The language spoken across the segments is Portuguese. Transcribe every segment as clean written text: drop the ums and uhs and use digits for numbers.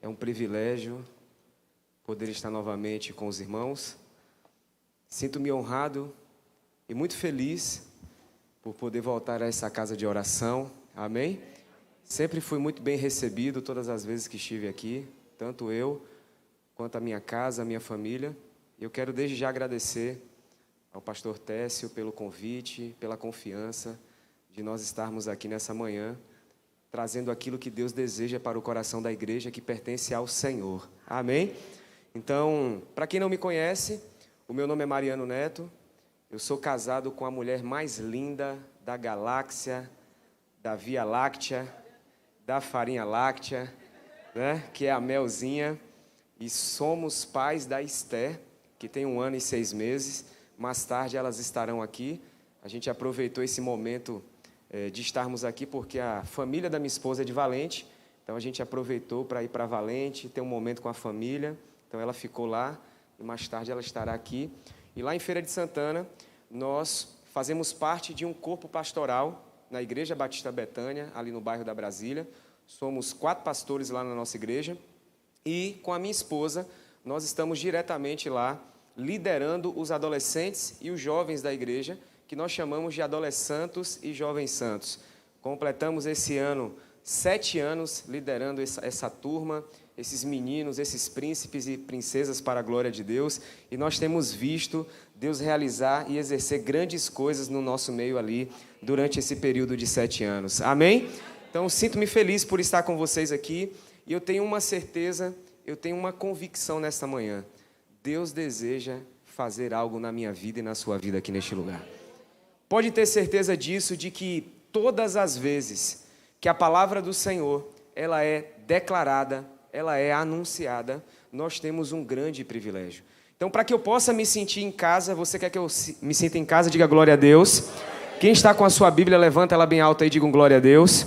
É um privilégio poder estar novamente com os irmãos. Sinto-me honrado e muito feliz por poder voltar a essa casa de oração. Amém? Sempre fui muito bem recebido todas as vezes que estive aqui, tanto eu quanto a minha casa, a minha família. Eu quero desde já agradecer ao pastor Técio pelo convite, pela confiança de nós estarmos aqui nessa manhã, trazendo aquilo que Deus deseja para o coração da igreja que pertence ao Senhor. Amém? Então, para quem não me conhece, o meu nome é Mariano Neto. Eu sou casado com a mulher mais linda da galáxia, da Via Láctea, da farinha láctea, né? Que é a Melzinha. E somos pais da Esther, que tem 1 ano e 6 meses. Mais tarde elas estarão aqui. A gente aproveitou esse momento de estarmos aqui porque a família da minha esposa é de Valente. Então a gente aproveitou para ir para Valente, ter um momento com a família. Então ela ficou lá e mais tarde ela estará aqui. E lá em Feira de Santana, nós fazemos parte de um corpo pastoral na Igreja Batista Betânia, ali no bairro da Brasília. Somos 4 pastores lá na nossa igreja. E com a minha esposa, nós estamos diretamente lá, liderando os adolescentes e os jovens da igreja, que nós chamamos de adolescentos e jovens santos. Completamos esse ano 7 anos liderando essa turma, esses meninos, esses príncipes e princesas para a glória de Deus. E nós temos visto Deus realizar e exercer grandes coisas no nosso meio ali, durante esse período de 7 anos. Amém? Então, sinto-me feliz por estar com vocês aqui. E eu tenho uma certeza, eu tenho uma convicção nesta manhã. Deus deseja fazer algo na minha vida e na sua vida aqui neste lugar. Pode ter certeza disso, de que todas as vezes que a palavra do Senhor, ela é declarada, ela é anunciada, nós temos um grande privilégio. Então, para que eu possa me sentir em casa, você quer que eu me sinta em casa? Diga glória a Deus. Quem está com a sua Bíblia, levanta ela bem alta e diga glória a Deus.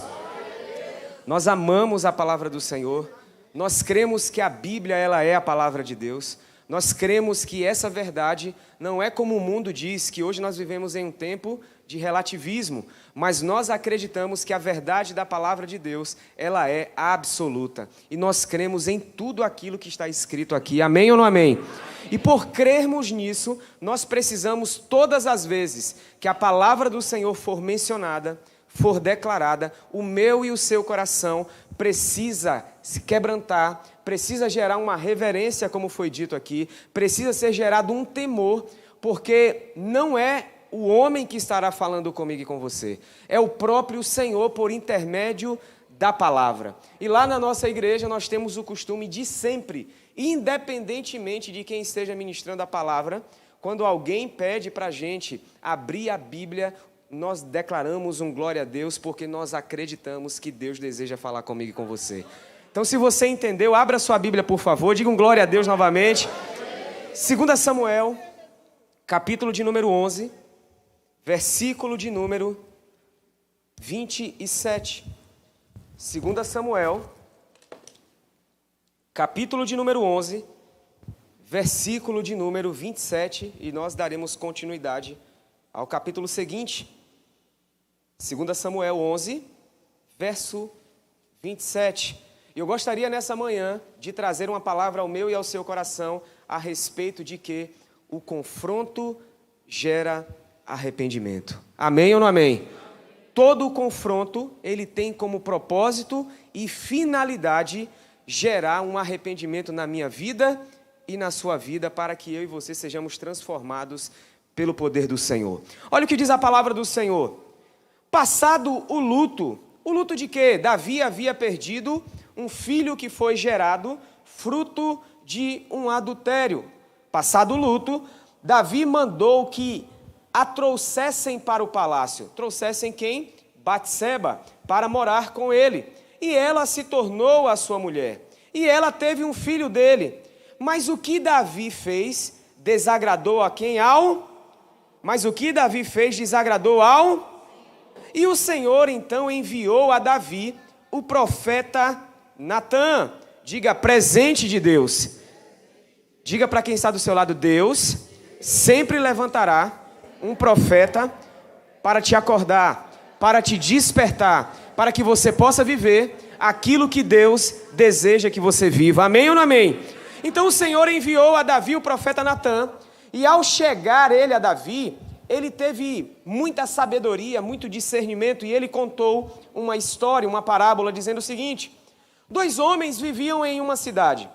Nós amamos a palavra do Senhor, nós cremos que a Bíblia ela é a palavra de Deus, nós cremos que essa verdade não é como o mundo diz, que hoje nós vivemos em um tempo de relativismo, mas nós acreditamos que a verdade da palavra de Deus, ela é absoluta, e nós cremos em tudo aquilo que está escrito aqui, amém ou não amém? E por crermos nisso, nós precisamos todas as vezes que a palavra do Senhor for mencionada, for declarada, o meu e o seu coração precisa se quebrantar, precisa gerar uma reverência, como foi dito aqui, precisa ser gerado um temor, porque não é o homem que estará falando comigo e com você, é o próprio Senhor por intermédio da palavra. E lá na nossa igreja nós temos o costume de sempre, independentemente de quem esteja ministrando a palavra, quando alguém pede para a gente abrir a Bíblia, nós declaramos um glória a Deus, porque nós acreditamos que Deus deseja falar comigo e com você. Então, se você entendeu, abra sua Bíblia, por favor, diga um glória a Deus novamente. 2 Samuel, capítulo de número 11, versículo de número 27. 2 Samuel, capítulo de número 11, versículo de número 27, e nós daremos continuidade ao capítulo seguinte. 2 Samuel 11, verso 27. Eu gostaria nessa manhã de trazer uma palavra ao meu e ao seu coração a respeito de que o confronto gera arrependimento. Amém ou não amém? Todo o confronto, ele tem como propósito e finalidade gerar um arrependimento na minha vida e na sua vida, para que eu e você sejamos transformados pelo poder do Senhor. Olha o que diz a palavra do Senhor. Passado o luto de quê? Davi havia perdido um filho que foi gerado fruto de um adultério. Passado o luto, Davi mandou que a trouxessem para o palácio. Trouxessem quem? Batseba, para morar com ele. E ela se tornou a sua mulher. E ela teve um filho dele. Mas o que Davi fez desagradou a quem? Mas o que Davi fez desagradou ao? E o Senhor então enviou a Davi o profeta Natã. Diga, presente de Deus. Diga para quem está do seu lado, Deus sempre levantará um profeta para te acordar, para te despertar, para que você possa viver aquilo que Deus deseja que você viva. Amém ou não amém? Então o Senhor enviou a Davi o profeta Natã, e ao chegar ele a Davi, ele teve muita sabedoria, muito discernimento, e ele contou uma história, uma parábola, dizendo o seguinte: 2 homens viviam em uma cidade.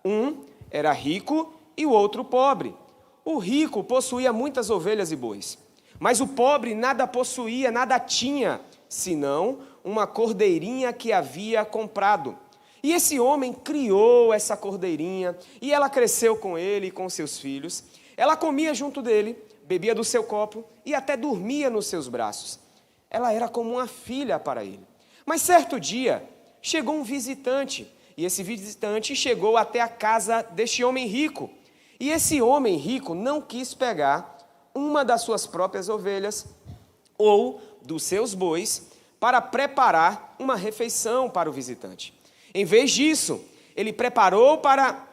Um era rico e o outro pobre. O rico possuía muitas ovelhas e bois, mas o pobre nada possuía, nada tinha, senão uma cordeirinha que havia comprado. E esse homem criou essa cordeirinha, e ela cresceu com ele e com seus filhos. Ela comia junto dele, bebia do seu copo e até dormia nos seus braços. Ela era como uma filha para ele. Mas certo dia, chegou um visitante, e esse visitante chegou até a casa deste homem rico. E esse homem rico não quis pegar uma das suas próprias ovelhas ou dos seus bois para preparar uma refeição para o visitante. Em vez disso, ele preparou para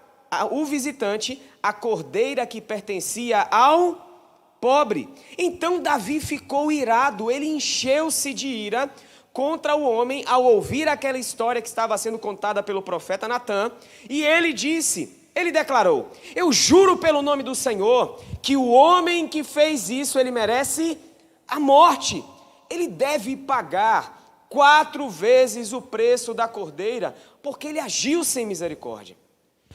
o visitante a cordeira que pertencia ao pobre. Então Davi ficou irado, ele encheu-se de ira contra o homem ao ouvir aquela história que estava sendo contada pelo profeta Natã, e ele declarou: eu juro pelo nome do Senhor que o homem que fez isso, ele merece a morte. Ele deve pagar 4 vezes o preço da cordeira, porque ele agiu sem misericórdia.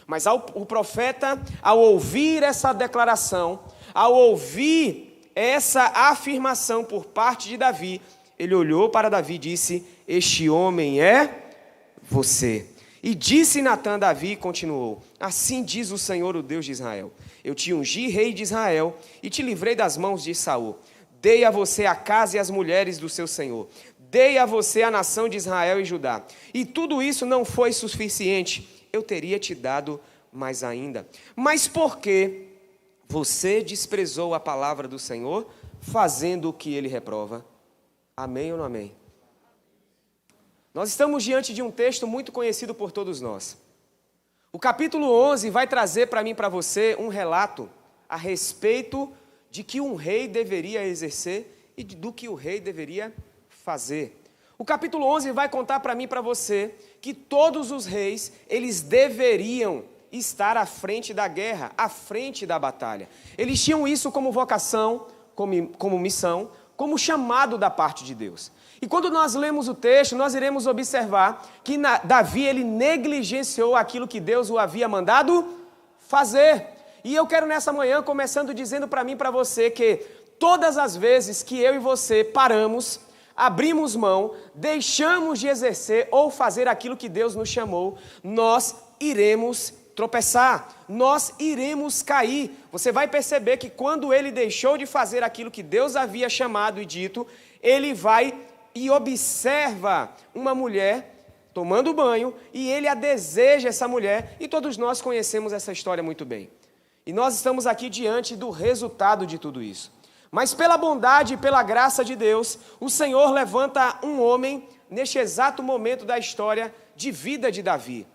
Mas o profeta, ao ouvir essa declaração, ao ouvir essa afirmação por parte de Davi, ele olhou para Davi e disse: este homem é você. E disse Natã a Davi e continuou: assim diz o Senhor, o Deus de Israel: eu te ungi rei de Israel e te livrei das mãos de Saul. Dei a você a casa e as mulheres do seu senhor. Dei a você a nação de Israel e Judá. E tudo isso não foi suficiente. Eu teria te dado mais ainda. Mas por que você desprezou a palavra do Senhor, fazendo o que ele reprova? Amém ou não amém? Nós estamos diante de um texto muito conhecido por todos nós. O capítulo 11 vai trazer para mim e para você um relato a respeito de que um rei deveria exercer e do que o rei deveria fazer. O capítulo 11 vai contar para mim e para você que todos os reis, eles deveriam estar à frente da guerra, à frente da batalha. Eles tinham isso como vocação, como missão, como chamado da parte de Deus. E quando nós lemos o texto, nós iremos observar que Davi, ele negligenciou aquilo que Deus o havia mandado fazer. E eu quero nessa manhã, começando dizendo para mim e para você que todas as vezes que eu e você paramos, abrimos mão, deixamos de exercer ou fazer aquilo que Deus nos chamou, nós iremos tropeçar, nós iremos cair. Você vai perceber que quando ele deixou de fazer aquilo que Deus havia chamado e dito, ele vai e observa uma mulher tomando banho e ele a deseja, essa mulher, e todos nós conhecemos essa história muito bem. E nós estamos aqui diante do resultado de tudo isso. Mas pela bondade e pela graça de Deus, o Senhor levanta um homem neste exato momento da história de vida de Davi.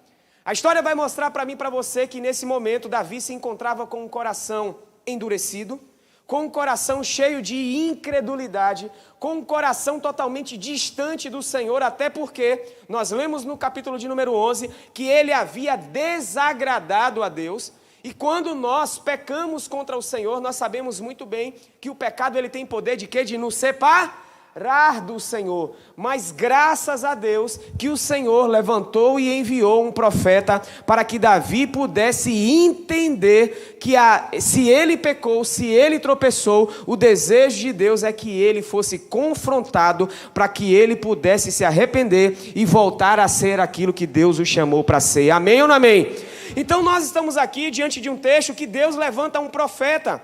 A história vai mostrar para mim e para você que nesse momento Davi se encontrava com um coração endurecido, com um coração cheio de incredulidade, com um coração totalmente distante do Senhor, até porque nós lemos no capítulo de número 11 que ele havia desagradado a Deus. E quando nós pecamos contra o Senhor, nós sabemos muito bem que o pecado ele tem poder de quê? De nos separar do Senhor. Mas graças a Deus que o Senhor levantou e enviou um profeta para que Davi pudesse entender que se ele pecou, se ele tropeçou, o desejo de Deus é que ele fosse confrontado para que ele pudesse se arrepender e voltar a ser aquilo que Deus o chamou para ser. Amém ou não amém? Então nós estamos aqui diante de um texto que Deus levanta um profeta.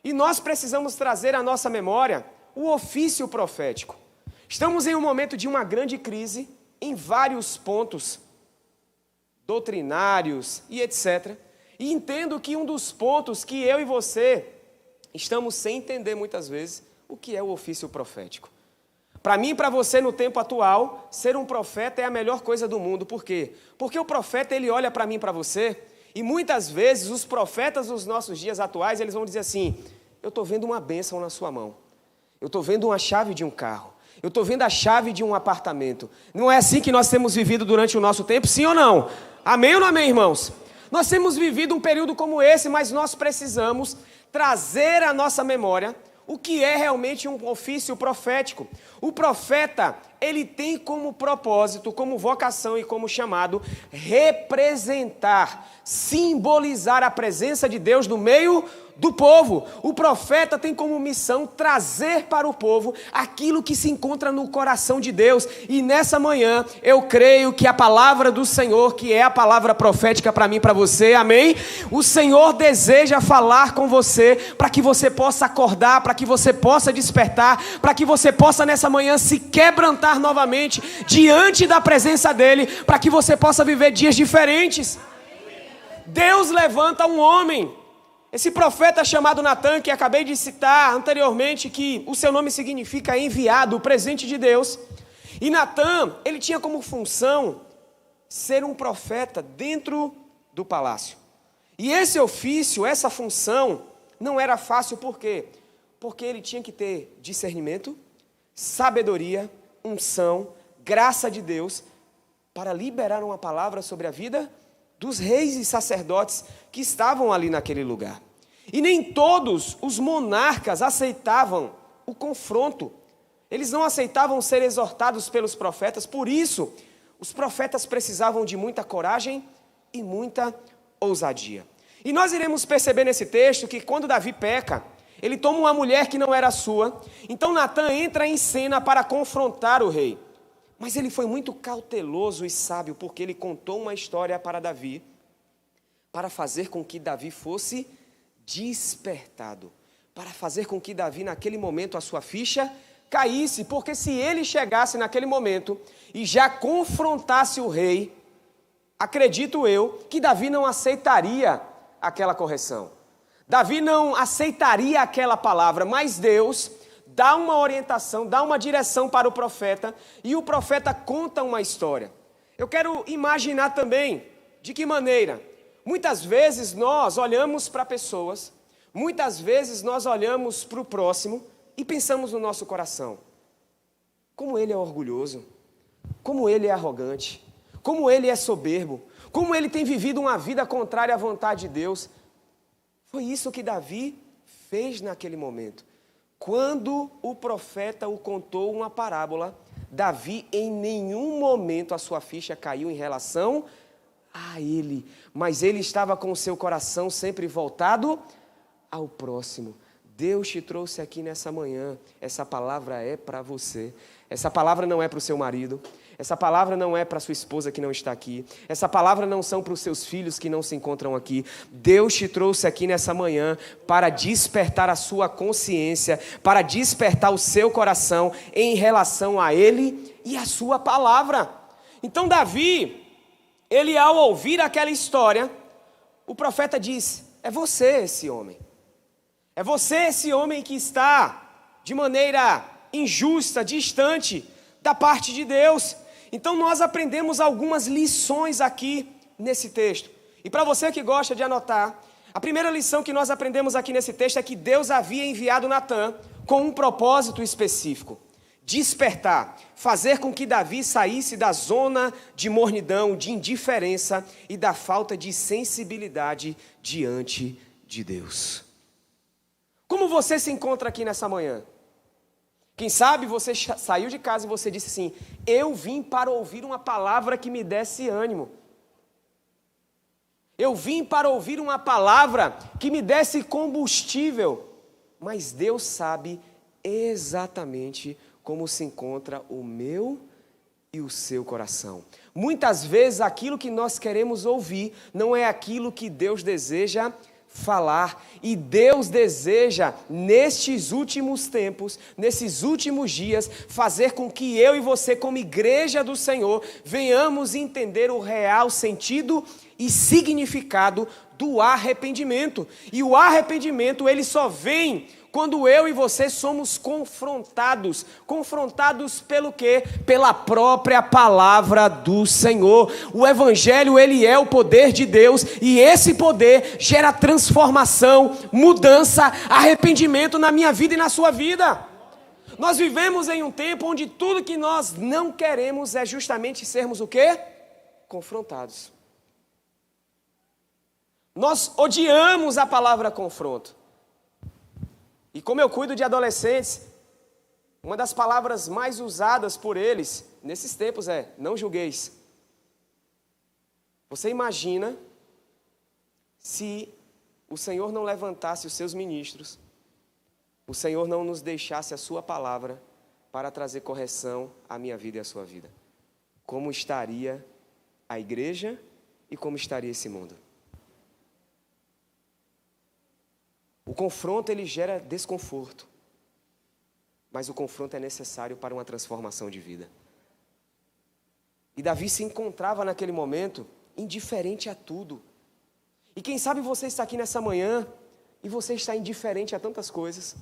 E nós precisamos trazer à nossa memória o ofício profético. Estamos em um momento de uma grande crise em vários pontos doutrinários e etc. E entendo que um dos pontos que eu e você estamos sem entender muitas vezes o que é o ofício profético. Para mim e para você no tempo atual, ser um profeta é a melhor coisa do mundo. Por quê? Porque o profeta ele olha para mim e para você e muitas vezes os profetas dos nossos dias atuais eles vão dizer assim: eu estou vendo uma bênção na sua mão. Eu estou vendo uma chave de um carro. Eu estou vendo a chave de um apartamento. Não é assim que nós temos vivido durante o nosso tempo, sim ou não? Amém ou não amém, irmãos? Nós temos vivido um período como esse, mas nós precisamos trazer à nossa memória o que é realmente um ofício profético. O profeta, ele tem como propósito, como vocação e como chamado, representar, simbolizar a presença de Deus no meio do povo. O profeta tem como missão trazer para o povo aquilo que se encontra no coração de Deus. E nessa manhã, eu creio que a palavra do Senhor, que é a palavra profética para mim e para você, amém? O Senhor deseja falar com você, para que você possa acordar, para que você possa despertar, para que você possa nessa manhã se quebrantar novamente diante da presença dEle, para que você possa viver dias diferentes. Deus levanta um homem, esse profeta chamado Natã, que acabei de citar anteriormente, que o seu nome significa enviado, o presente de Deus. E Natã, ele tinha como função ser um profeta dentro do palácio. E esse ofício, essa função, não era fácil, por quê? Porque ele tinha que ter discernimento, sabedoria, unção, graça de Deus, para liberar uma palavra sobre a vida dos reis e sacerdotes que estavam ali naquele lugar. E nem todos os monarcas aceitavam o confronto. Eles não aceitavam ser exortados pelos profetas. Por isso, os profetas precisavam de muita coragem e muita ousadia. E nós iremos perceber nesse texto que quando Davi peca, ele toma uma mulher que não era sua. Então Natã entra em cena para confrontar o rei. Mas ele foi muito cauteloso e sábio, porque ele contou uma história para Davi, para fazer com que Davi fosse despertado, para fazer com que Davi, naquele momento, a sua ficha caísse, porque se ele chegasse naquele momento e já confrontasse o rei, acredito eu que Davi não aceitaria aquela correção. Davi não aceitaria aquela palavra, mas Deus dá uma orientação, dá uma direção para o profeta, e o profeta conta uma história. Eu quero imaginar também de que maneira, muitas vezes nós olhamos para pessoas, muitas vezes nós olhamos para o próximo e pensamos no nosso coração: como ele é orgulhoso, como ele é arrogante, como ele é soberbo, como ele tem vivido uma vida contrária à vontade de Deus. Foi isso que Davi fez naquele momento. Quando o profeta o contou uma parábola, Davi em nenhum momento a sua ficha caiu em relação a ele, mas ele estava com o seu coração sempre voltado ao próximo. Deus te trouxe aqui nessa manhã, essa palavra é para você. Essa palavra não é para o seu marido, essa palavra não é para a sua esposa que não está aqui, essa palavra não são para os seus filhos que não se encontram aqui. Deus te trouxe aqui nessa manhã para despertar a sua consciência, para despertar o seu coração em relação a Ele e a sua palavra. Então Davi, ele ao ouvir aquela história, o profeta diz: é você esse homem. É você esse homem que está de maneira injusta, distante da parte de Deus. Então nós aprendemos algumas lições aqui nesse texto. E para você que gosta de anotar, a primeira lição que nós aprendemos aqui nesse texto é que Deus havia enviado Natã com um propósito específico: despertar, fazer com que Davi saísse da zona de mornidão, de indiferença e da falta de sensibilidade diante de Deus. Como você se encontra aqui nessa manhã? Quem sabe você saiu de casa e você disse assim: eu vim para ouvir uma palavra que me desse ânimo. Eu vim para ouvir uma palavra que me desse combustível. Mas Deus sabe exatamente como se encontra o meu e o seu coração. Muitas vezes aquilo que nós queremos ouvir não é aquilo que Deus deseja falar. E Deus deseja, nestes últimos tempos, nesses últimos dias, fazer com que eu e você, como igreja do Senhor, venhamos entender o real sentido e significado do arrependimento. E o arrependimento, ele só vem quando eu e você somos confrontados. Confrontados pelo quê? Pela própria palavra do Senhor. O Evangelho, ele é o poder de Deus, e esse poder gera transformação, mudança, arrependimento na minha vida e na sua vida. Nós vivemos em um tempo onde tudo que nós não queremos é justamente sermos o quê? Confrontados. Nós odiamos a palavra confronto. E como eu cuido de adolescentes, uma das palavras mais usadas por eles nesses tempos é: não julgueis. Você imagina se o Senhor não levantasse os seus ministros, o Senhor não nos deixasse a sua palavra para trazer correção à minha vida e à sua vida? Como estaria a igreja e como estaria esse mundo? O confronto, ele gera desconforto, mas o confronto é necessário para uma transformação de vida. E Davi se encontrava naquele momento indiferente a tudo. E quem sabe você está aqui nessa manhã e você está indiferente a tantas coisas,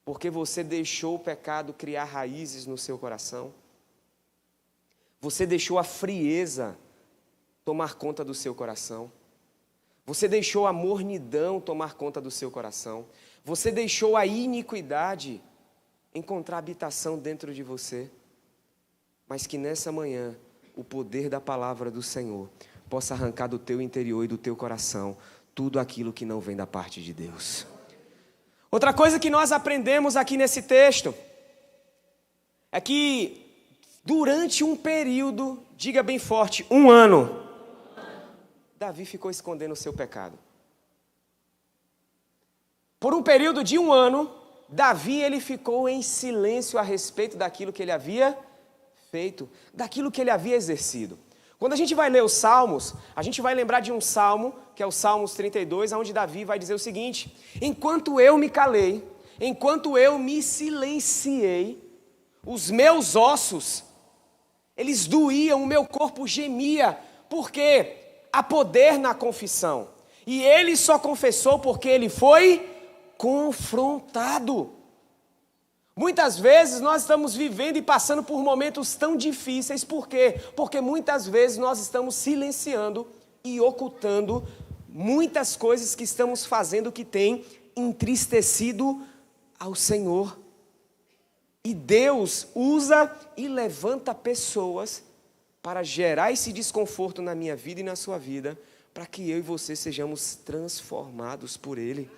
porque você deixou o pecado criar raízes no seu coração. Você deixou a frieza tomar conta do seu coração. Você deixou a mornidão tomar conta do seu coração. Você deixou a iniquidade encontrar habitação dentro de você. Mas que nessa manhã o poder da palavra do Senhor possa arrancar do teu interior e do teu coração tudo aquilo que não vem da parte de Deus. Outra coisa que nós aprendemos aqui nesse texto é que durante um período, diga bem forte, 1 ano, Davi ficou escondendo o seu pecado. Por um período de 1 ano, Davi ele ficou em silêncio a respeito daquilo que ele havia feito, daquilo que ele havia exercido. Quando a gente vai ler os Salmos, a gente vai lembrar de um Salmo, que é o Salmos 32, onde Davi vai dizer o seguinte: enquanto eu me calei, enquanto eu me silenciei, os meus ossos, eles doíam, o meu corpo gemia, porque há poder na confissão. E ele só confessou porque ele foi confrontado. Muitas vezes nós estamos vivendo e passando por momentos tão difíceis, por quê? Porque muitas vezes nós estamos silenciando e ocultando muitas coisas que estamos fazendo que tem entristecido ao Senhor. E Deus usa e levanta pessoas para gerar esse desconforto na minha vida e na sua vida, para que eu e você sejamos transformados por Ele,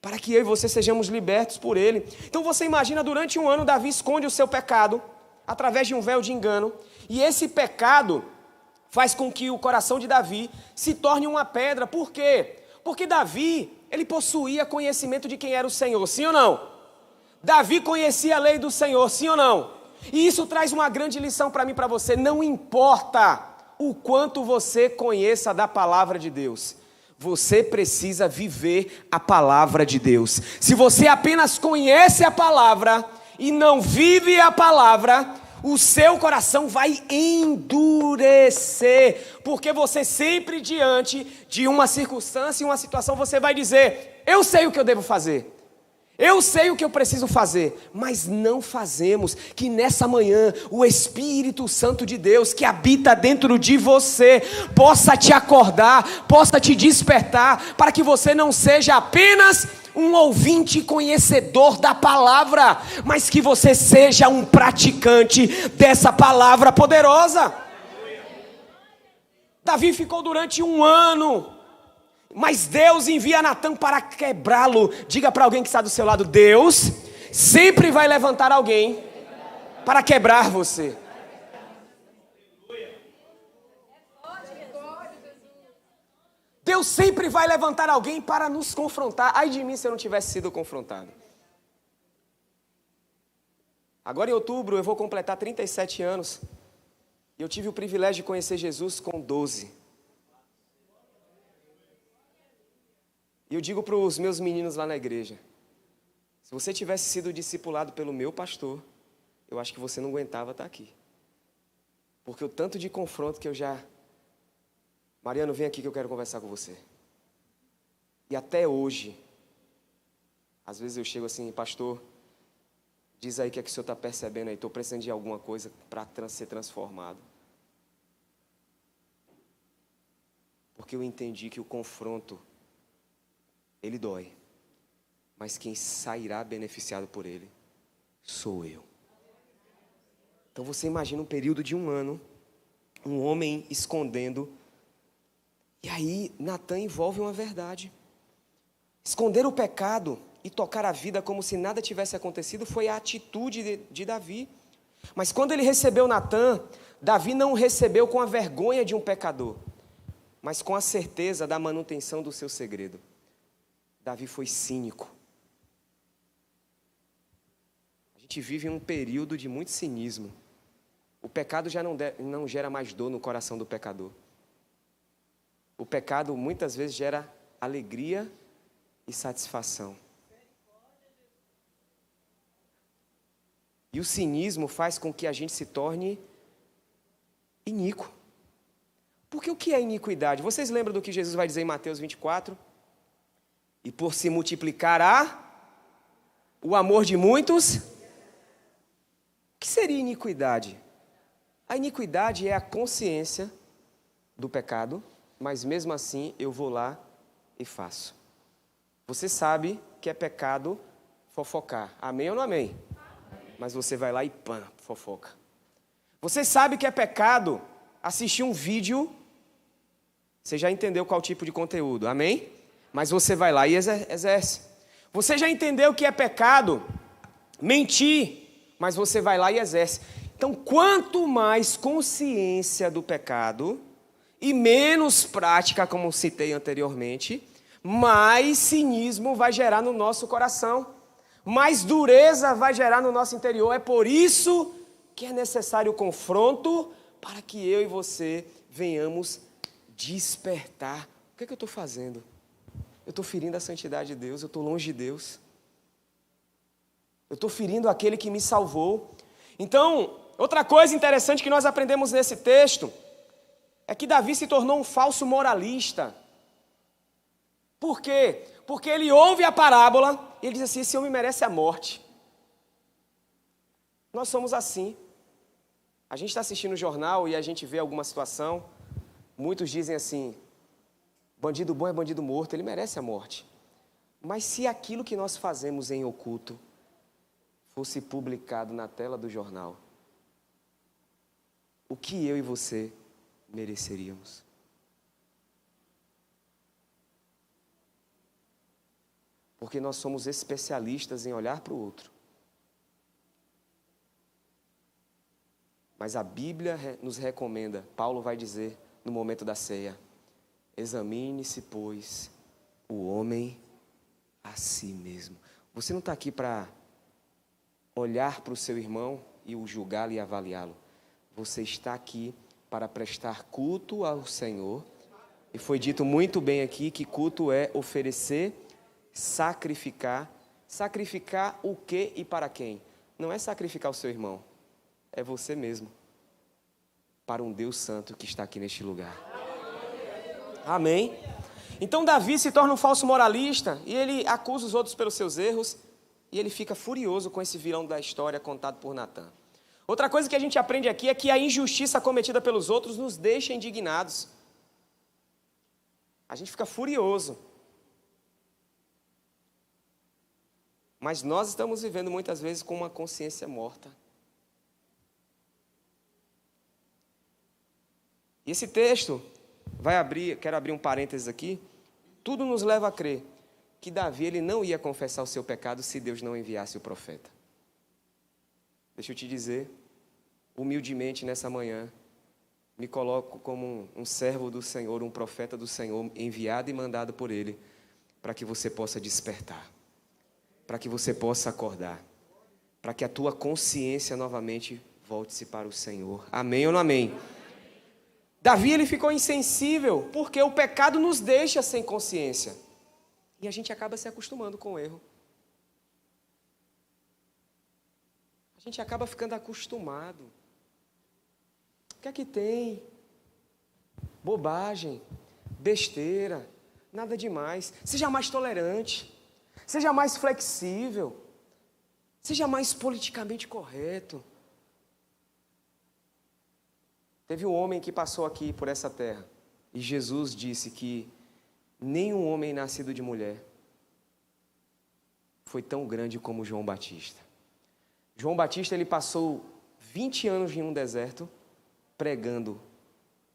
para que eu e você sejamos libertos por Ele. Então você imagina, durante 1 ano, Davi esconde o seu pecado, através de um véu de engano, e esse pecado faz com que o coração de Davi se torne uma pedra. Por quê? Porque Davi, ele possuía conhecimento de quem era o Senhor, sim ou não? Davi conhecia a lei do Senhor, sim ou não? E isso traz uma grande lição para mim e para você. Não importa o quanto você conheça da palavra de Deus, você precisa viver a palavra de Deus. Se você apenas conhece a palavra e não vive a palavra, o seu coração vai endurecer, porque você sempre diante de uma circunstância e uma situação, você vai dizer: eu sei o que eu devo fazer, eu sei o que eu preciso fazer, mas não fazemos. Que nessa manhã o Espírito Santo de Deus que habita dentro de você possa te acordar, possa te despertar, para que você não seja apenas um ouvinte conhecedor da palavra, mas que você seja um praticante dessa palavra poderosa. Davi ficou durante 1 ano, mas Deus envia Natã para quebrá-lo. Diga para alguém que está do seu lado: Deus sempre vai levantar alguém para quebrar você. Deus sempre vai levantar alguém para nos confrontar. Ai de mim se eu não tivesse sido confrontado. Agora em outubro eu vou completar 37 anos. E eu tive o privilégio de conhecer Jesus com 12. E eu digo para os meus meninos lá na igreja: se você tivesse sido discipulado pelo meu pastor, eu acho que você não aguentava estar aqui. Porque o tanto de confronto que eu já... Mariano, vem aqui que eu quero conversar com você. E até hoje, às vezes eu chego assim: pastor, diz aí o que é que o senhor está percebendo aí, estou precisando de alguma coisa para ser transformado. Porque eu entendi que o confronto, ele dói, mas quem sairá beneficiado por ele sou eu. Então você imagina um período de 1 ano, um homem escondendo, e aí Natan envolve uma verdade. Esconder o pecado e tocar a vida como se nada tivesse acontecido foi a atitude de Davi. Mas quando ele recebeu Natan, Davi não o recebeu com a vergonha de um pecador, mas com a certeza da manutenção do seu segredo. Davi foi cínico. A gente vive um período de muito cinismo. O pecado já não gera mais dor no coração do pecador. O pecado muitas vezes gera alegria e satisfação. E o cinismo faz com que a gente se torne iníquo. Porque o que é iniquidade? Vocês lembram do que Jesus vai dizer em Mateus 24? E por se multiplicará o amor de muitos. O que seria iniquidade? A iniquidade é a consciência do pecado, mas mesmo assim eu vou lá e faço. Você sabe que é pecado fofocar. Amém ou não amém? Mas você vai lá e fofoca. Você sabe que é pecado assistir um vídeo. Você já entendeu qual tipo de conteúdo, amém? Mas você vai lá e exerce. Você já entendeu que é pecado mentir, mas você vai lá e exerce. Então, quanto mais consciência do pecado e menos prática, como citei anteriormente, mais cinismo vai gerar no nosso coração, mais dureza vai gerar no nosso interior. É por isso que é necessário o confronto para que eu e você venhamos despertar. O que é que eu estou fazendo? Eu estou ferindo a santidade de Deus, eu estou longe de Deus. Eu estou ferindo aquele que me salvou. Então, outra coisa interessante que nós aprendemos nesse texto é que Davi se tornou um falso moralista. Por quê? Porque ele ouve a parábola e ele diz assim: esse homem merece a morte. Nós somos assim. A gente está assistindo o jornal e a gente vê alguma situação. Muitos dizem assim: bandido bom é bandido morto, ele merece a morte. Mas se aquilo que nós fazemos em oculto fosse publicado na tela do jornal, o que eu e você mereceríamos? Porque nós somos especialistas em olhar para o outro. Mas a Bíblia nos recomenda, Paulo vai dizer no momento da ceia: examine-se, pois, o homem a si mesmo. Você não está aqui para olhar para o seu irmão e o julgá-lo e avaliá-lo. Você está aqui para prestar culto ao Senhor. E foi dito muito bem aqui que culto é oferecer, sacrificar. Sacrificar o quê e para quem? Não é sacrificar o seu irmão, é você mesmo, para um Deus santo que está aqui neste lugar. Amém? Então Davi se torna um falso moralista e ele acusa os outros pelos seus erros e ele fica furioso com esse vilão da história contado por Natan. Outra coisa que a gente aprende aqui é que a injustiça cometida pelos outros nos deixa indignados. A gente fica furioso. Mas nós estamos vivendo muitas vezes com uma consciência morta. E esse texto quero abrir um parênteses aqui, tudo nos leva a crer que Davi ele não ia confessar o seu pecado se Deus não enviasse o profeta. Deixa eu te dizer, humildemente nessa manhã, me coloco como um servo do Senhor, um profeta do Senhor, enviado e mandado por Ele, para que você possa despertar, para que você possa acordar, para que a tua consciência novamente volte-se para o Senhor. Amém ou não amém? Davi ele ficou insensível, porque o pecado nos deixa sem consciência. E a gente acaba se acostumando com o erro. A gente acaba ficando acostumado. O que é que tem? Bobagem, besteira, nada demais. Seja mais tolerante, seja mais flexível, seja mais politicamente correto. Teve um homem que passou aqui por essa terra e Jesus disse que nenhum homem nascido de mulher foi tão grande como João Batista. João Batista, ele passou 20 anos em um deserto pregando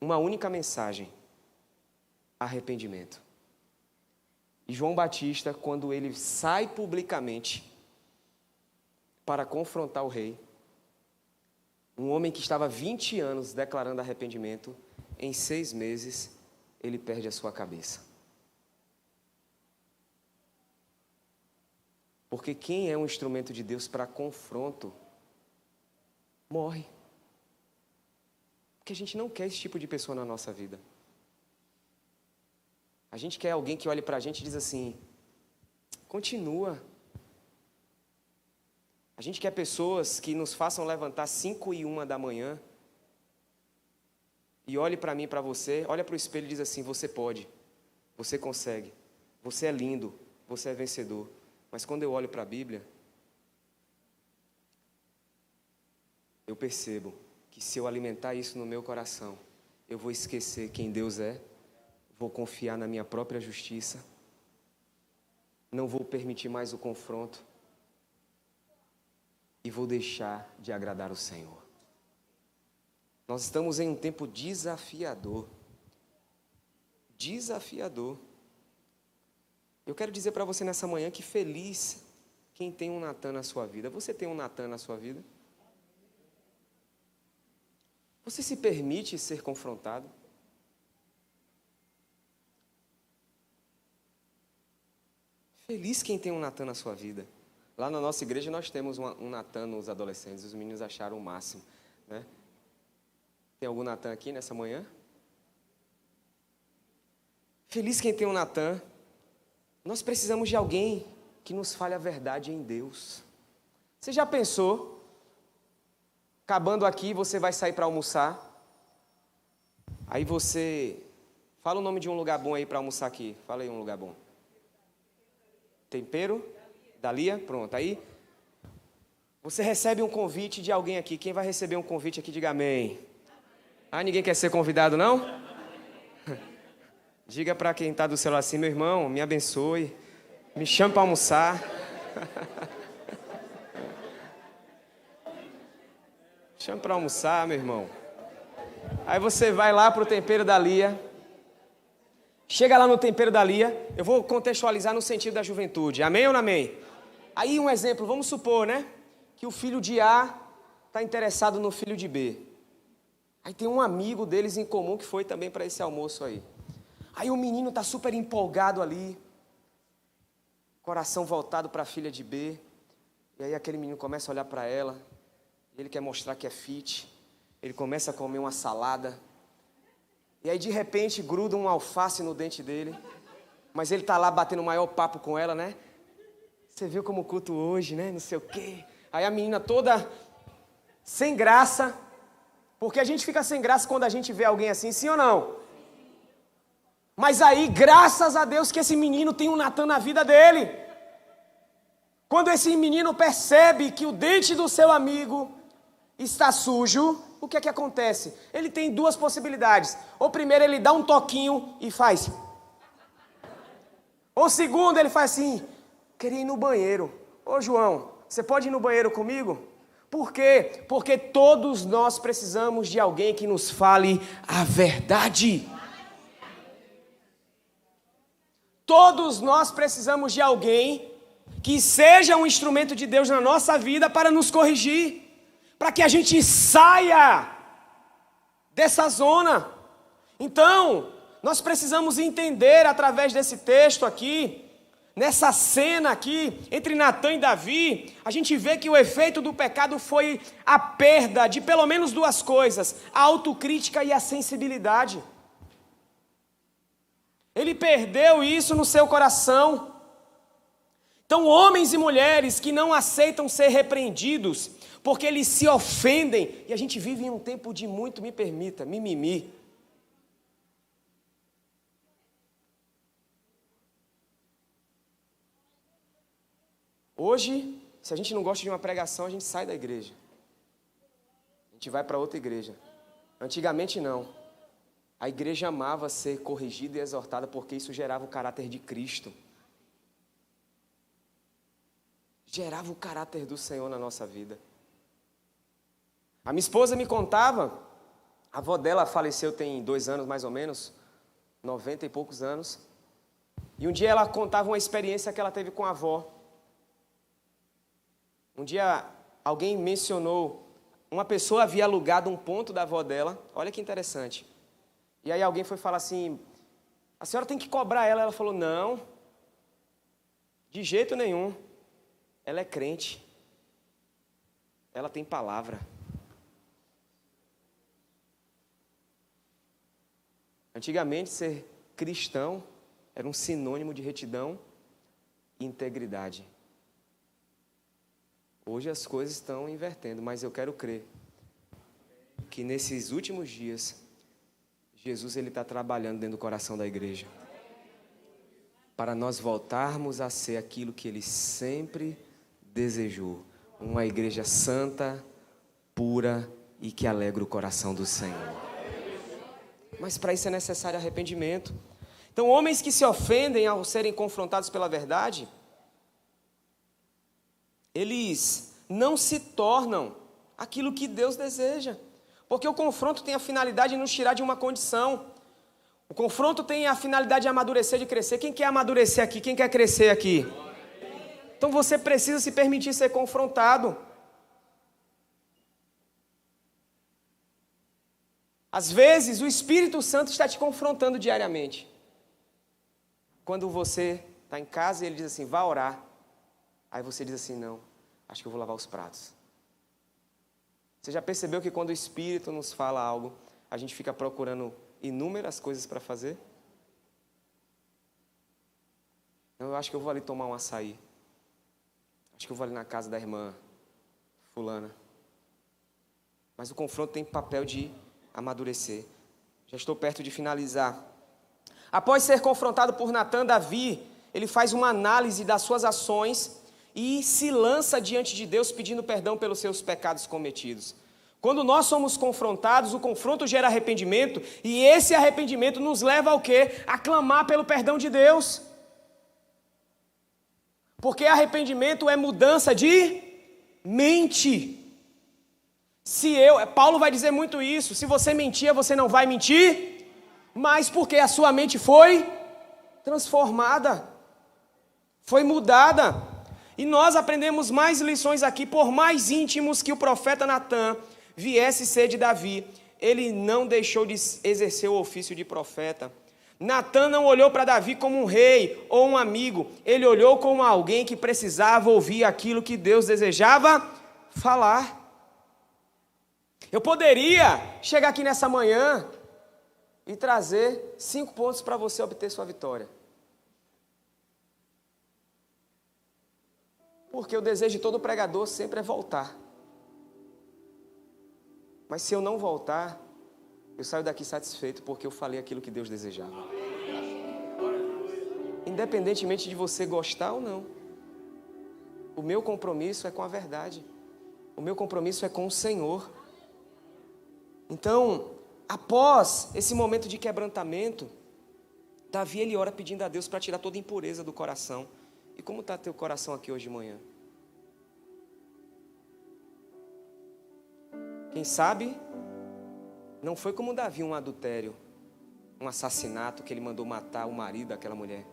uma única mensagem: arrependimento. E João Batista, quando ele sai publicamente para confrontar o rei, um homem que estava 20 anos declarando arrependimento, em 6 meses ele perde a sua cabeça. Porque quem é um instrumento de Deus para confronto, morre. Porque a gente não quer esse tipo de pessoa na nossa vida. A gente quer alguém que olhe para a gente e diz assim: continua. A gente quer pessoas que nos façam levantar 5:01 da manhã e olhe para mim e para você, olha para o espelho e diz assim: você pode, você consegue, você é lindo, você é vencedor. Mas quando eu olho para a Bíblia, eu percebo que se eu alimentar isso no meu coração, eu vou esquecer quem Deus é, vou confiar na minha própria justiça, não vou permitir mais o confronto e vou deixar de agradar o Senhor. Nós estamos em um tempo desafiador. Desafiador. Eu quero dizer para você nessa manhã que feliz quem tem um Natan na sua vida. Você tem um Natan na sua vida? Você se permite ser confrontado? Feliz quem tem um Natan na sua vida. Lá na nossa igreja nós temos um Natan nos adolescentes. Os meninos acharam o máximo, né? Tem algum Natan aqui nessa manhã? Feliz quem tem um Natan. Nós precisamos de alguém que nos fale a verdade em Deus. Você já pensou? Acabando aqui, você vai sair para almoçar. Aí você... Fala o nome de um lugar bom aí para almoçar aqui. Fala aí um lugar bom. Tempero? Dalia? Pronto. Aí você recebe um convite de alguém aqui. Quem vai receber um convite aqui, diga amém. Ah, ninguém quer ser convidado, não? Diga para quem está do celular assim: meu irmão, me abençoe, me chame para almoçar. Chame para almoçar, meu irmão. Aí você vai lá para o tempero da Lia. Chega lá no tempero da Lia. Eu vou contextualizar no sentido da juventude. Amém ou não amém? Aí um exemplo, vamos supor, né? Que o filho de A está interessado no filho de B. Aí tem um amigo deles em comum que foi também para esse almoço aí. Aí o menino está super empolgado ali, coração voltado para a filha de B. E aí aquele menino começa a olhar para ela, ele quer mostrar que é fit, ele começa a comer uma salada. E aí de repente gruda um alface no dente dele, mas ele está lá batendo o maior papo com ela, né? Você viu como o culto hoje, né? Não sei o quê. Aí a menina toda sem graça, porque a gente fica sem graça quando a gente vê alguém assim, sim ou não? Mas aí, graças a Deus que esse menino tem um Natan na vida dele. Quando esse menino percebe que o dente do seu amigo está sujo, o que é que acontece? Ele tem 2 possibilidades. Ou primeiro ele dá um toquinho e faz. Ou segundo ele faz assim: queria ir no banheiro. Ô João, você pode ir no banheiro comigo? Por quê? Porque todos nós precisamos de alguém que nos fale a verdade. Todos nós precisamos de alguém que seja um instrumento de Deus na nossa vida para nos corrigir, para que a gente saia dessa zona. Então, nós precisamos entender através desse texto aqui, nessa cena aqui, entre Natan e Davi, a gente vê que o efeito do pecado foi a perda de pelo menos 2 coisas: a autocrítica e a sensibilidade. Ele perdeu isso no seu coração. Então, homens e mulheres que não aceitam ser repreendidos, porque eles se ofendem, e a gente vive em um tempo de muito, me permita, mimimi. Hoje, se a gente não gosta de uma pregação, a gente sai da igreja. A gente vai para outra igreja. Antigamente não. A igreja amava ser corrigida e exortada porque isso gerava o caráter de Cristo. gerava o caráter do Senhor na nossa vida. A minha esposa me contava, a avó dela faleceu tem 2 anos mais ou menos, 90 e poucos anos, e um dia ela contava uma experiência que ela teve com a avó. Um dia alguém mencionou, uma pessoa havia alugado um ponto da avó dela, olha que interessante. E aí alguém foi falar assim, a senhora tem que cobrar ela. Ela falou, não, de jeito nenhum, ela é crente, ela tem palavra. Antigamente ser cristão era um sinônimo de retidão e integridade. Hoje as coisas estão invertendo, mas eu quero crer que nesses últimos dias, Jesus está trabalhando dentro do coração da igreja, para nós voltarmos a ser aquilo que Ele sempre desejou, uma igreja santa, pura e que alegra o coração do Senhor. Mas para isso é necessário arrependimento. Então, homens que se ofendem ao serem confrontados pela verdade, eles não se tornam aquilo que Deus deseja. Porque o confronto tem a finalidade de nos tirar de uma condição. O confronto tem a finalidade de amadurecer, de crescer. Quem quer amadurecer aqui? Quem quer crescer aqui? Então você precisa se permitir ser confrontado. Às vezes o Espírito Santo está te confrontando diariamente. Quando você está em casa e ele diz assim, vá orar. Aí você diz assim, não, acho que eu vou lavar os pratos. Você já percebeu que quando o Espírito nos fala algo, a gente fica procurando inúmeras coisas para fazer? Eu acho que eu vou ali tomar um açaí. Acho que eu vou ali na casa da irmã fulana. Mas o confronto tem papel de amadurecer. Já estou perto de finalizar. Após ser confrontado por Natã, Davi, ele faz uma análise das suas ações e se lança diante de Deus pedindo perdão pelos seus pecados cometidos. Quando nós somos confrontados, o confronto gera arrependimento e esse arrependimento nos leva ao quê? A clamar pelo perdão de Deus. Porque arrependimento é mudança de mente. Paulo vai dizer muito isso, se você mentia, você não vai mentir, mas porque a sua mente foi transformada, foi mudada. E nós aprendemos mais lições aqui, por mais íntimos que o profeta Natã viesse ser de Davi, ele não deixou de exercer o ofício de profeta. Natã não olhou para Davi como um rei ou um amigo, ele olhou como alguém que precisava ouvir aquilo que Deus desejava falar. Eu poderia chegar aqui nessa manhã e trazer 5 pontos para você obter sua vitória. Porque o desejo de todo pregador sempre é voltar. Mas se eu não voltar, eu saio daqui satisfeito porque eu falei aquilo que Deus desejava. Independentemente de você gostar ou não. O meu compromisso é com a verdade. O meu compromisso é com o Senhor. Então, após esse momento de quebrantamento, Davi ele ora pedindo a Deus para tirar toda a impureza do coração. E como está teu coração aqui hoje de manhã? Quem sabe, não foi como Davi um adultério, um assassinato que ele mandou matar o marido daquela mulher.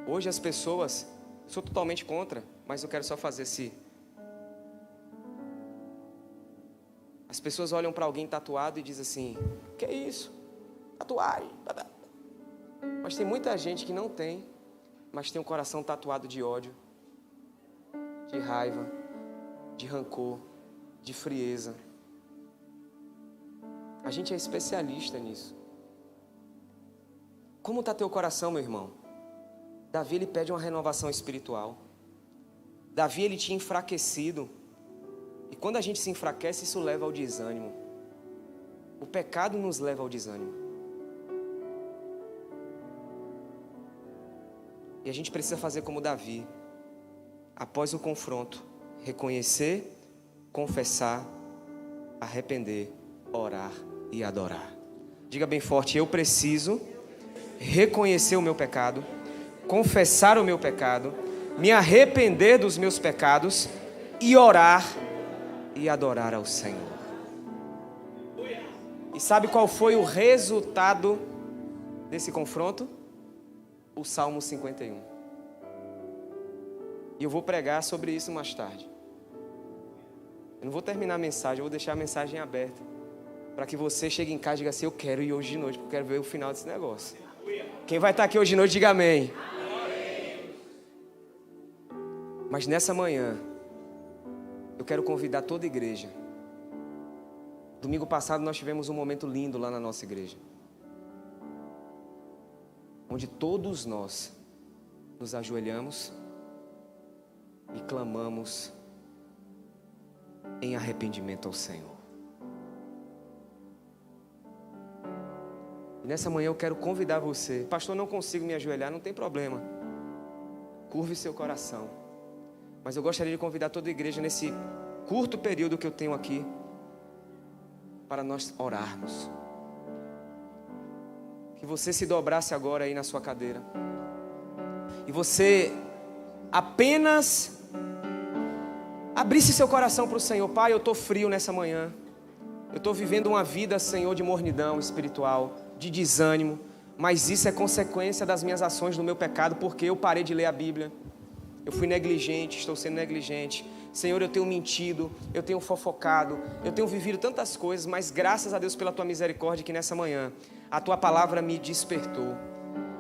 Hoje as pessoas, sou totalmente contra, mas eu quero só fazer As pessoas olham para alguém tatuado e dizem assim, que é isso? Tatuagem. Mas tem muita gente que não tem, mas tem um coração tatuado de ódio, de raiva, de rancor, de frieza. A gente é especialista nisso. Como está teu coração, meu irmão? Davi, ele pede uma renovação espiritual. Davi, ele tinha enfraquecido. E quando a gente se enfraquece, isso leva ao desânimo. O pecado nos leva ao desânimo. E a gente precisa fazer como Davi. Após o confronto, reconhecer, confessar, arrepender, orar e adorar. Diga bem forte, eu preciso reconhecer o meu pecado, confessar o meu pecado, me arrepender dos meus pecados e orar e adorar ao Senhor. E sabe qual foi o resultado desse confronto? O Salmo 51. E eu vou pregar sobre isso mais tarde. Eu não vou terminar a mensagem, eu vou deixar a mensagem aberta, para que você chegue em casa e diga assim: eu quero ir hoje de noite, porque eu quero ver o final desse negócio. Quem vai estar aqui hoje de noite, diga amém. Mas nessa manhã, eu quero convidar toda a igreja. Domingo passado nós tivemos um momento lindo lá na nossa igreja, onde todos nós nos ajoelhamos e clamamos em arrependimento ao Senhor. E nessa manhã eu quero convidar você. Pastor, não consigo me ajoelhar, não tem problema. Curve seu coração. Mas eu gostaria de convidar toda a igreja nesse curto período que eu tenho aqui, para nós orarmos. Que você se dobrasse agora aí na sua cadeira. E você apenas abrisse seu coração para o Senhor. Pai, eu estou frio nessa manhã. Eu estou vivendo uma vida, Senhor, de mornidão espiritual, de desânimo. Mas isso é consequência das minhas ações, do meu pecado, porque eu parei de ler a Bíblia. Eu fui negligente, estou sendo negligente. Senhor, eu tenho mentido, eu tenho fofocado, eu tenho vivido tantas coisas, mas graças a Deus pela Tua misericórdia que nessa manhã a Tua palavra me despertou.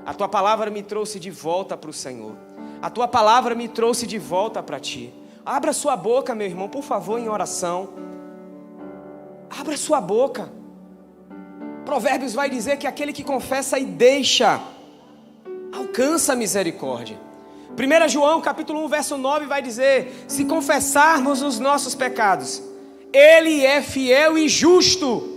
A Tua palavra me trouxe de volta para o Senhor. A Tua palavra me trouxe de volta para Ti. Abra sua boca, meu irmão, por favor, em oração. Abra sua boca. Provérbios vai dizer que aquele que confessa e deixa alcança a misericórdia. 1 João capítulo 1 verso 9 vai dizer: se confessarmos os nossos pecados, Ele é fiel e justo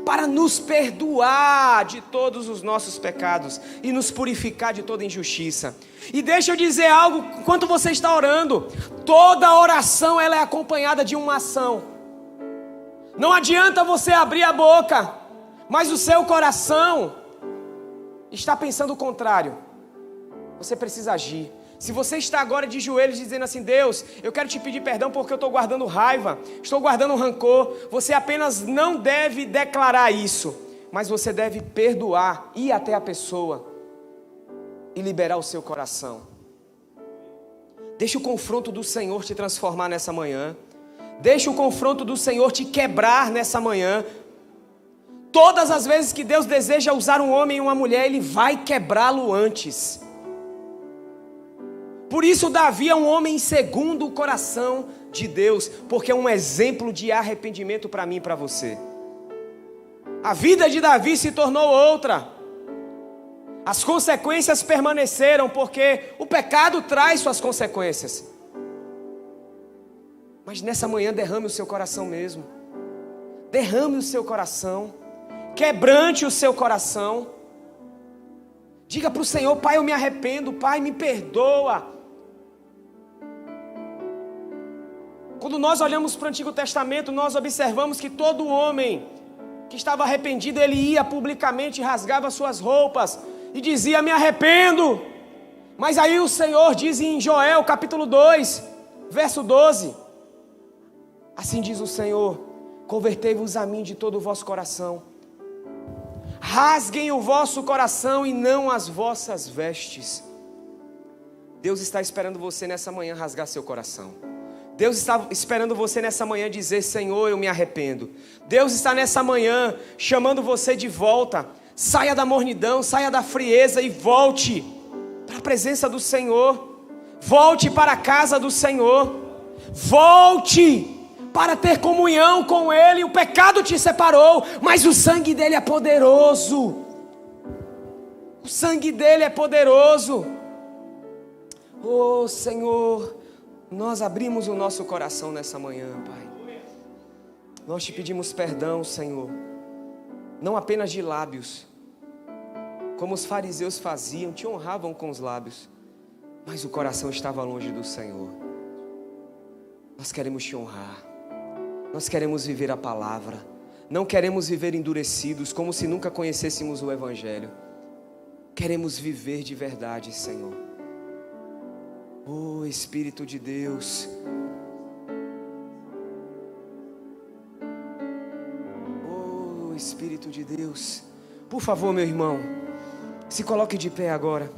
para nos perdoar de todos os nossos pecados e nos purificar de toda injustiça. E deixa eu dizer algo, enquanto você está orando, toda oração ela é acompanhada de uma ação. Não adianta você abrir a boca, mas o seu coração está pensando o contrário. Você precisa agir. Se você está agora de joelhos dizendo assim: Deus, eu quero te pedir perdão porque eu estou guardando raiva, estou guardando rancor, você apenas não deve declarar isso, mas você deve perdoar, ir até a pessoa e liberar o seu coração. Deixa o confronto do Senhor te transformar nessa manhã. Deixa o confronto do Senhor te quebrar nessa manhã. Todas as vezes que Deus deseja usar um homem e uma mulher, Ele vai quebrá-lo antes. Por isso Davi é um homem segundo o coração de Deus, porque é um exemplo de arrependimento para mim e para você. A vida de Davi se tornou outra. As consequências permaneceram, porque o pecado traz suas consequências. Mas nessa manhã derrame o seu coração mesmo. Derrame o seu coração. Quebrante o seu coração. Diga para o Senhor: Pai, eu me arrependo. Pai, me perdoa. Quando nós olhamos para o Antigo Testamento, nós observamos que todo homem que estava arrependido, ele ia publicamente, rasgava suas roupas e dizia: me arrependo. Mas aí o Senhor diz em Joel capítulo 2, verso 12: assim diz o Senhor: convertei-vos a mim de todo o vosso coração, rasguem o vosso coração e não as vossas vestes. Deus está esperando você nessa manhã rasgar seu coração. Deus está esperando você nessa manhã dizer: Senhor, eu me arrependo. Deus está nessa manhã chamando você de volta. Saia da mornidão, saia da frieza e volte para a presença do Senhor. Volte para a casa do Senhor. Volte para ter comunhão com Ele. O pecado te separou, mas o sangue dele é poderoso. O sangue dele é poderoso. Oh Senhor, nós abrimos o nosso coração nessa manhã, Pai. Nós te pedimos perdão, Senhor. Não apenas de lábios, como os fariseus faziam, te honravam com os lábios, mas o coração estava longe do Senhor. Nós queremos te honrar. Nós queremos viver a palavra. Não queremos viver endurecidos, como se nunca conhecêssemos o Evangelho. Queremos viver de verdade, Senhor. Oh, Espírito de Deus. Oh, Espírito de Deus. Por favor, meu irmão, se coloque de pé agora.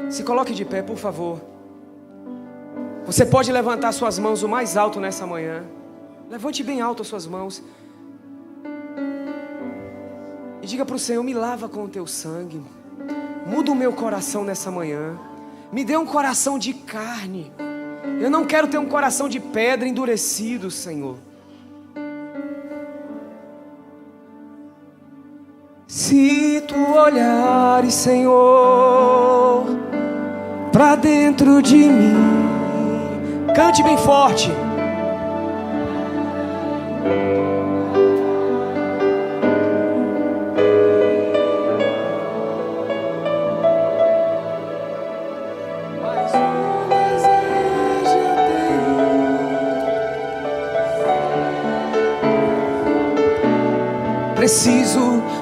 Se coloque de pé, por favor. Você pode levantar suas mãos o mais alto nessa manhã. Levante bem alto as suas mãos. E diga para o Senhor: me lava com o teu sangue. Muda o meu coração nessa manhã. Me dê um coração de carne. Eu não quero ter um coração de pedra endurecido, Senhor. Se tu olhares, Senhor, pra dentro de mim. Cante bem forte. Mais um desejo eu tenho.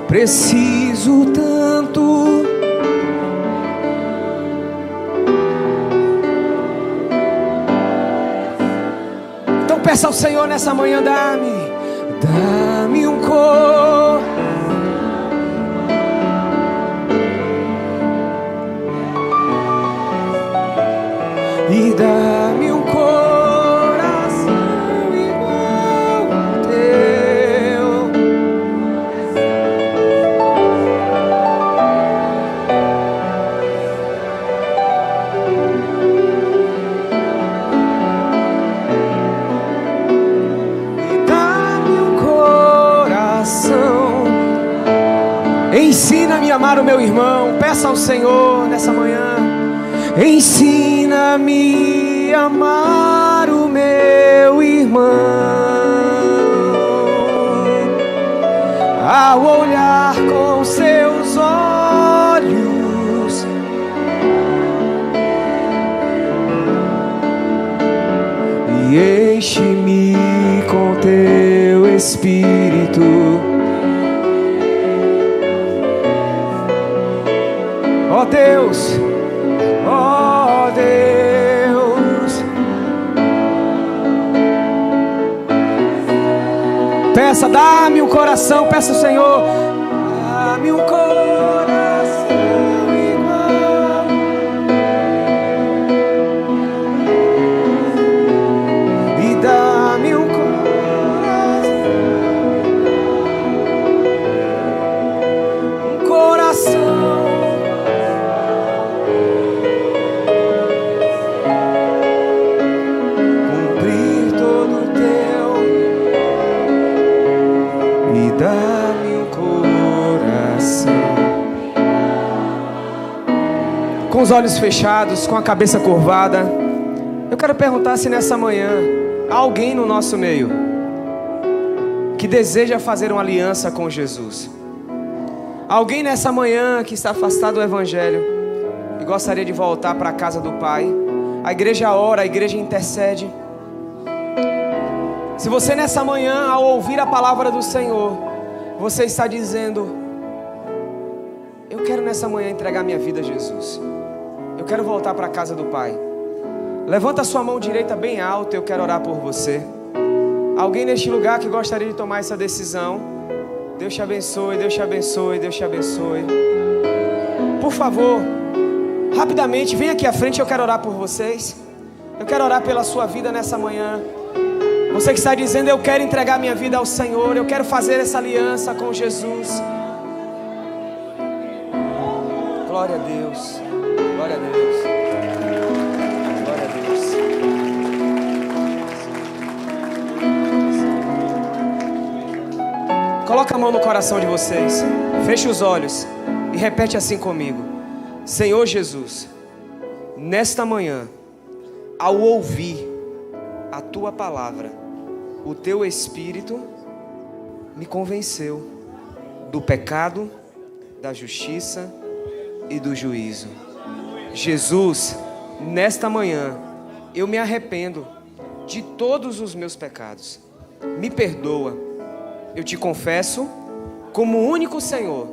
Preciso tanto. Então peça ao Senhor nessa manhã: dá-me um corpo. E dá-me um coração igual ao teu. E dá-me um coração. Ensina-me a amar o meu irmão. Peça ao Senhor nessa manhã: ensina-me a amar o meu irmão. Ao olhar com seus olhos, e enche-me com teu Espírito. Ó Deus, ó Deus, peça, dá-me um coração, peça ao Senhor, dá-me um coração igual. E dá-me um coração. Dá-me um coração. Com os olhos fechados, com a cabeça curvada, eu quero perguntar se nessa manhã há alguém no nosso meio que deseja fazer uma aliança com Jesus. Alguém nessa manhã que está afastado do Evangelho e gostaria de voltar para a casa do Pai. A igreja ora, a igreja intercede. Se você nessa manhã, ao ouvir a palavra do Senhor, você está dizendo: eu quero nessa manhã entregar minha vida a Jesus. Eu quero voltar para a casa do Pai. Levanta a sua mão direita bem alta, eu quero orar por você. Alguém neste lugar que gostaria de tomar essa decisão? Deus te abençoe, Deus te abençoe, Deus te abençoe. Por favor, rapidamente, vem aqui à frente, eu quero orar por vocês. Eu quero orar pela sua vida nessa manhã. Você que está dizendo: eu quero entregar minha vida ao Senhor, eu quero fazer essa aliança com Jesus. Glória a Deus, glória a Deus, glória a Deus. Coloca a mão no coração de vocês, feche os olhos e repete assim comigo: Senhor Jesus, nesta manhã, ao ouvir a tua palavra, o teu Espírito me convenceu do pecado, da justiça e do juízo. Jesus, nesta manhã, eu me arrependo de todos os meus pecados. Me perdoa. Eu te confesso como o único Senhor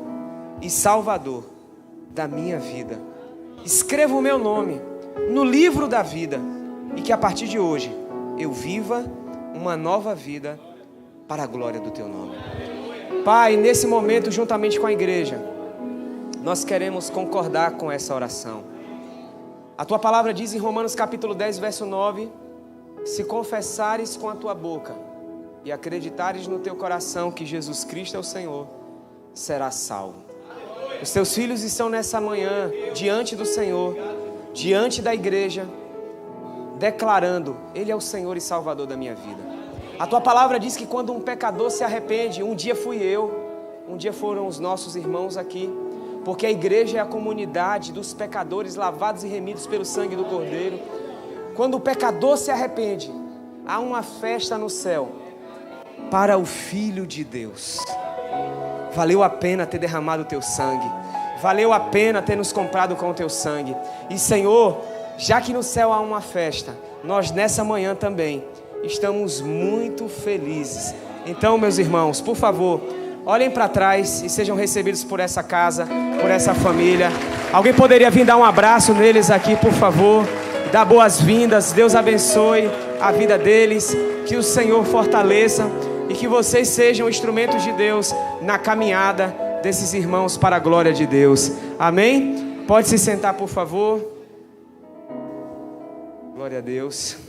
e Salvador da minha vida. Escreva o meu nome no livro da vida e que a partir de hoje eu viva uma nova vida para a glória do teu nome. Pai, nesse momento, juntamente com a igreja, nós queremos concordar com essa oração. A tua palavra diz em Romanos capítulo 10, verso 9: se confessares com a tua boca e acreditares no teu coração que Jesus Cristo é o Senhor, serás salvo. Os teus filhos estão nessa manhã diante do Senhor, diante da igreja, declarando: Ele é o Senhor e Salvador da minha vida. A tua palavra diz que quando um pecador se arrepende, um dia fui eu, um dia foram os nossos irmãos aqui, porque a igreja é a comunidade dos pecadores lavados e remidos pelo sangue do Cordeiro. Quando o pecador se arrepende, há uma festa no céu para o Filho de Deus. Valeu a pena ter derramado o teu sangue, valeu a pena ter nos comprado com o teu sangue. E Senhor, já que no céu há uma festa, nós nessa manhã também estamos muito felizes. Então, meus irmãos, por favor, olhem para trás e sejam recebidos por essa casa, por essa família. Alguém poderia vir dar um abraço neles aqui, por favor? Dar boas-vindas. Deus abençoe a vida deles. Que o Senhor fortaleça e que vocês sejam instrumentos de Deus na caminhada desses irmãos para a glória de Deus. Amém? Pode se sentar, por favor. Glória a Deus.